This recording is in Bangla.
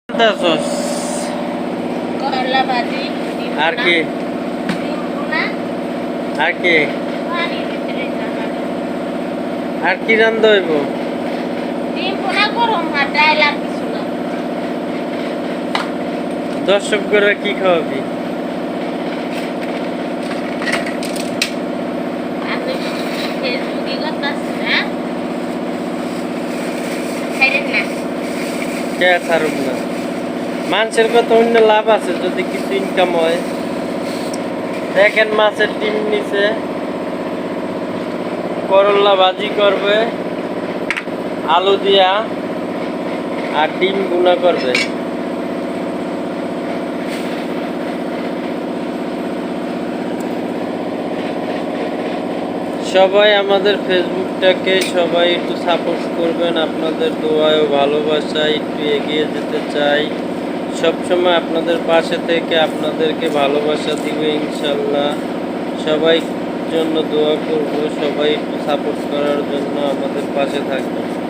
আনতাছস? করলা ভাজি, আর কি? ডিম ভুনা, আর কি? পানির ভিতরে রাখা। আর কি রান্ধা হইব? ডিম ভুনা গরম ভাত, ডাল আর কিছু না। দর্শক করে কি খাওয়াবি? আপনি ফেসবুকে করতেছেন না? খাইলেন না? কে ছাড়ুম না? মানুষের কত অন্য লাভ আছে যদি কিছু ইনকাম হয়। দেখেন মাছের ডিম নিচে করলা ভাজি করবে, আলু দিয়া আর ডিম ভুনা করবে। সবাই আমাদের ফেসবুকটাকে সবাই একটু সাপোর্ট করবেন, আপনাদের দোয়ায় ও ভালোবাসায় একটু এগিয়ে যেতে চাই। সবসময় আপনাদের পাশে থেকে আপনাদেরকে ভালোবাসা দিবে ইনশাল্লাহ। সবাই জন্য দোয়া করব, সবাই একটু সাপোর্ট করার জন্য আমাদের পাশে থাকবেন।